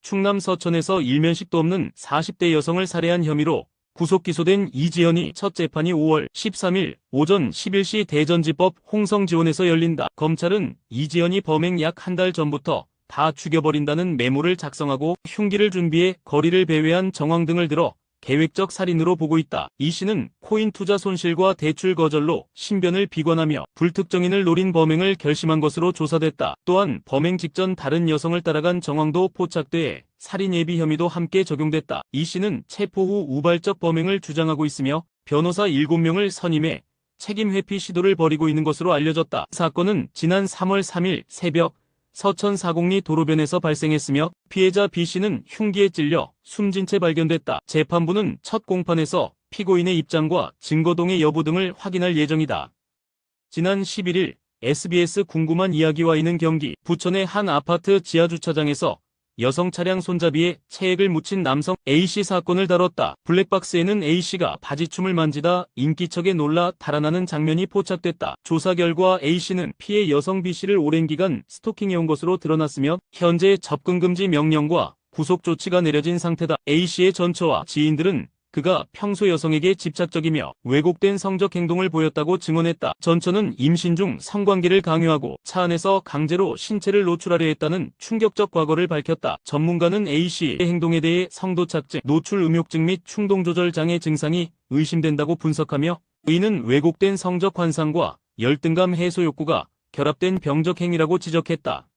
충남 서천에서 일면식도 없는 40대 여성을 살해한 혐의로 구속 기소된 이지연이 첫 재판이 5월 13일 오전 11시 대전지법 홍성지원에서 열린다. 검찰은 이지연이 범행 약 한 달 전부터 다 죽여버린다는 메모를 작성하고 흉기를 준비해 거리를 배회한 정황 등을 들어 계획적 살인으로 보고 있다. 이 씨는 코인 투자 손실과 대출 거절로 신변을 비관하며 불특정인을 노린 범행을 결심한 것으로 조사됐다. 또한 범행 직전 다른 여성을 따라간 정황도 포착돼 살인 예비 혐의도 함께 적용됐다. 이 씨는 체포 후 우발적 범행을 주장하고 있으며 변호사 7명을 선임해 책임 회피 시도를 벌이고 있는 것으로 알려졌다. 사건은 지난 3월 3일 새벽 서천 사곡리 도로변에서 발생했으며 피해자 B씨는 흉기에 찔려 숨진 채 발견됐다. 재판부는 첫 공판에서 피고인의 입장과 증거동의 여부 등을 확인할 예정이다. 지난 11일 SBS 궁금한 이야기와 있는 경기 부천의 한 아파트 지하주차장에서 여성 차량 손잡이에 체액을 묻힌 남성 A씨 사건을 다뤘다. 블랙박스에는 A씨가 바지춤을 만지다 인기척에 놀라 달아나는 장면이 포착됐다. 조사 결과 A씨는 피해 여성 B씨를 오랜 기간 스토킹해온 것으로 드러났으며 현재 접근금지 명령과 구속조치가 내려진 상태다. A씨의 전처와 지인들은 그가 평소 여성에게 집착적이며 왜곡된 성적 행동을 보였다고 증언했다. 전처는 임신 중 성관계를 강요하고 차 안에서 강제로 신체를 노출하려 했다는 충격적 과거를 밝혔다. 전문가는 A씨의 행동에 대해 성도착증, 노출 음욕증 및 충동조절 장애 증상이 의심된다고 분석하며 이는 왜곡된 성적 환상과 열등감 해소 욕구가 결합된 병적 행위라고 지적했다.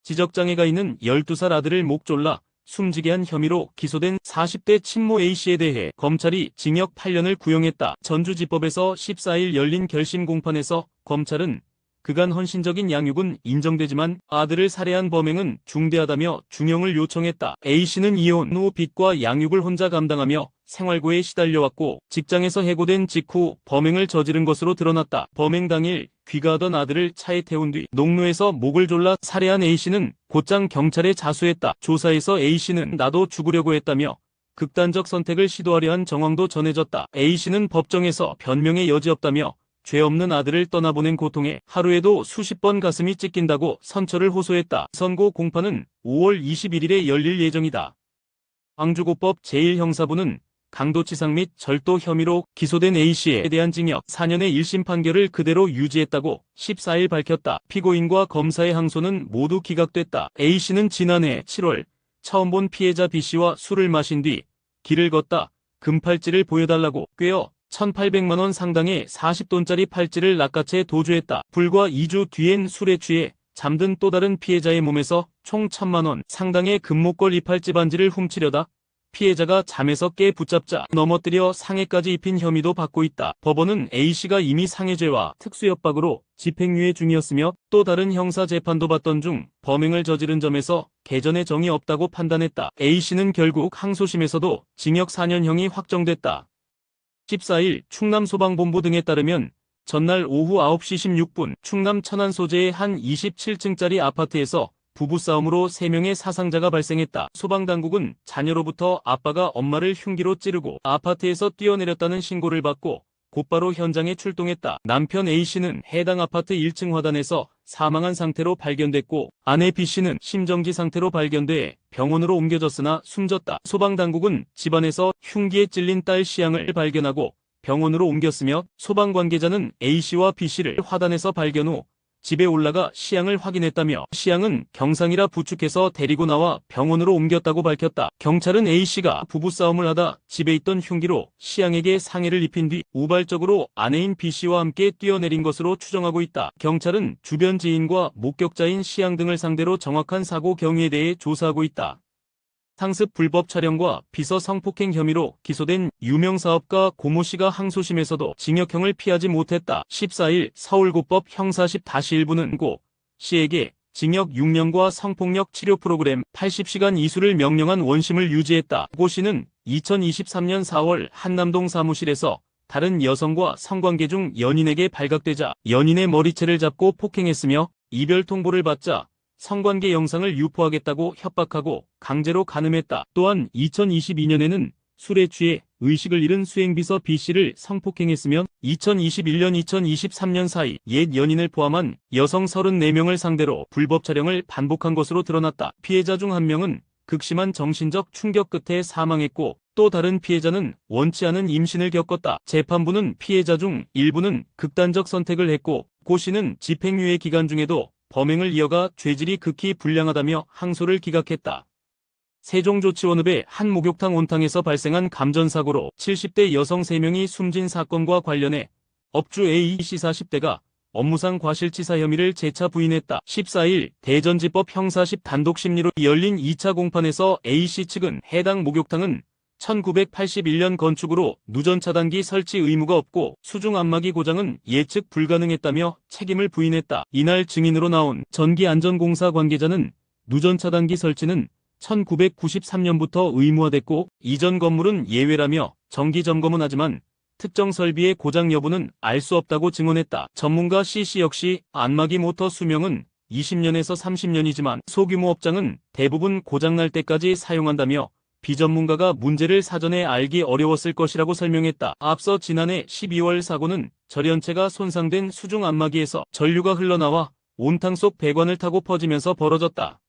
지적장애가 있는 12살 아들을 목 졸라 숨지게 한 혐의로 기소된 40대 친모 A씨에 대해 검찰이 징역 8년을 구형했다. 전주지법에서 14일 열린 결심 공판에서 검찰은 그간 헌신적인 양육은 인정되지만 아들을 살해한 범행은 중대하다며 중형을 요청했다. A씨는 이혼 후 빚과 양육을 혼자 감당하며 생활고에 시달려왔고 직장에서 해고된 직후 범행을 저지른 것으로 드러났다. 범행 당일 귀가하던 아들을 차에 태운 뒤 농로에서 목을 졸라 살해한 A씨는 곧장 경찰에 자수했다. 조사에서 A씨는 나도 죽으려고 했다며 극단적 선택을 시도하려 한 정황도 전해졌다. A씨는 법정에서 변명의 여지 없다며 죄 없는 아들을 떠나보낸 고통에 하루에도 수십 번 가슴이 찢긴다고 선처를 호소했다. 선고 공판은 5월 21일에 열릴 예정이다. 광주고법 제1형사부는 강도치상 및 절도 혐의로 기소된 A씨에 대한 징역 4년의 1심 판결을 그대로 유지했다고 14일 밝혔다. 피고인과 검사의 항소는 모두 기각됐다. A씨는 지난해 7월 처음 본 피해자 B씨와 술을 마신 뒤 길을 걷다 금팔찌를 보여달라고 꿰어 1,800만 원 상당의 40돈짜리 팔찌를 낚아채 도주했다. 불과 2주 뒤엔 술에 취해 잠든 또 다른 피해자의 몸에서 총 1,000만 원 상당의 금목걸 이팔찌 반지를 훔치려다 피해자가 잠에서 깨 붙잡자 넘어뜨려 상해까지 입힌 혐의도 받고 있다. 법원은 A씨가 이미 상해죄와 특수협박으로 집행유예 중이었으며 또 다른 형사 재판도 받던 중 범행을 저지른 점에서 개전의 정이 없다고 판단했다. A씨는 결국 항소심에서도 징역 4년형이 확정됐다. 14일 충남소방본부 등에 따르면 전날 오후 9시 16분 충남 천안 소재의 한 27층짜리 아파트에서 부부싸움으로 3명의 사상자가 발생했다. 소방당국은 자녀로부터 아빠가 엄마를 흉기로 찌르고 아파트에서 뛰어내렸다는 신고를 받고 곧바로 현장에 출동했다. 남편 A씨는 해당 아파트 1층 화단에서 사망한 상태로 발견됐고 아내 B씨는 심정지 상태로 발견돼 병원으로 옮겨졌으나 숨졌다. 소방당국은 집안에서 흉기에 찔린 딸 C양을 발견하고 병원으로 옮겼으며 소방 관계자는 A씨와 B씨를 화단에서 발견 후 집에 올라가 C양을 확인했다며 C양은 경상이라 부축해서 데리고 나와 병원으로 옮겼다고 밝혔다. 경찰은 A씨가 부부싸움을 하다 집에 있던 흉기로 C양에게 상해를 입힌 뒤 우발적으로 아내인 B씨와 함께 뛰어내린 것으로 추정하고 있다. 경찰은 주변 지인과 목격자인 C양 등을 상대로 정확한 사고 경위에 대해 조사하고 있다. 상습 불법 촬영과 비서 성폭행 혐의로 기소된 유명 사업가 고모 씨가 항소심에서도 징역형을 피하지 못했다. 14일 서울고법 형사 10-1부는 고 씨에게 징역 6년과 성폭력 치료 프로그램 80시간 이수를 명령한 원심을 유지했다. 고 씨는 2023년 4월 한남동 사무실에서 다른 여성과 성관계 중 연인에게 발각되자 연인의 머리채를 잡고 폭행했으며 이별 통보를 받자 성관계 영상을 유포하겠다고 협박하고 강제로 간음했다. 또한 2022년에는 술에 취해 의식을 잃은 수행비서 B씨를 성폭행했으며 2021년 2023년 사이 옛 연인을 포함한 여성 34명을 상대로 불법 촬영을 반복한 것으로 드러났다. 피해자 중 한 명은 극심한 정신적 충격 끝에 사망했고 또 다른 피해자는 원치 않은 임신을 겪었다. 재판부는 피해자 중 일부는 극단적 선택을 했고 고 씨는 집행유예 기간 중에도 범행을 이어가 죄질이 극히 불량하다며 항소를 기각했다. 세종조치원읍의 한 목욕탕 온탕에서 발생한 감전사고로 70대 여성 3명이 숨진 사건과 관련해 업주 A씨 40대가 업무상 과실치사 혐의를 재차 부인했다. 14일 대전지법 형사 10 단독 심리로 열린 2차 공판에서 A씨 측은 해당 목욕탕은 1981년 건축으로 누전 차단기 설치 의무가 없고 수중 안마기 고장은 예측 불가능했다며 책임을 부인했다. 이날 증인으로 나온 전기안전공사 관계자는 누전 차단기 설치는 1993년부터 의무화됐고 이전 건물은 예외라며 정기 점검은 하지만 특정 설비의 고장 여부는 알 수 없다고 증언했다. 전문가 C씨 역시 안마기 모터 수명은 20년에서 30년이지만 소규모 업장은 대부분 고장날 때까지 사용한다며 비전문가가 문제를 사전에 알기 어려웠을 것이라고 설명했다. 앞서 지난해 12월 사고는 절연체가 손상된 수중 안마기에서 전류가 흘러나와 온탕 속 배관을 타고 퍼지면서 벌어졌다.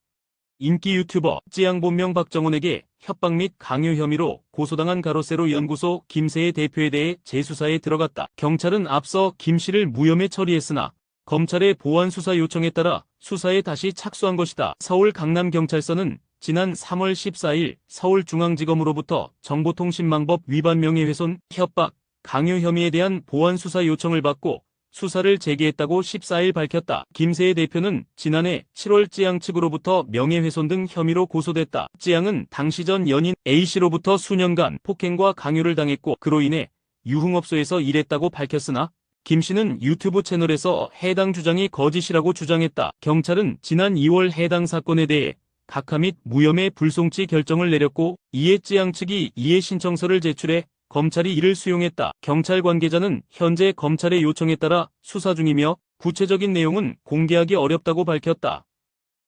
인기 유튜버 찌양 본명 박정훈에게 협박 및 강요 혐의로 고소당한 가로세로 연구소 김세혜 대표에 대해 재수사에 들어갔다. 경찰은 앞서 김 씨를 무혐의 처리했으나 검찰의 보완 수사 요청에 따라 수사에 다시 착수한 것이다. 서울 강남경찰서는 지난 3월 14일 서울중앙지검으로부터 정보통신망법 위반 명예훼손, 협박, 강요 혐의에 대한 보완 수사 요청을 받고 수사를 재개했다고 14일 밝혔다. 김세혜 대표는 지난해 7월 찌양 측으로부터 명예훼손 등 혐의로 고소됐다. 찌양은 당시 전 연인 A씨로부터 수년간 폭행과 강요를 당했고 그로 인해 유흥업소에서 일했다고 밝혔으나 김 씨는 유튜브 채널에서 해당 주장이 거짓이라고 주장했다. 경찰은 지난 2월 해당 사건에 대해 각하 및 무혐의 불송치 결정을 내렸고 이에 찌양 측이 이해 신청서를 제출해 검찰이 이를 수용했다. 경찰 관계자는 현재 검찰의 요청에 따라 수사 중이며 구체적인 내용은 공개하기 어렵다고 밝혔다.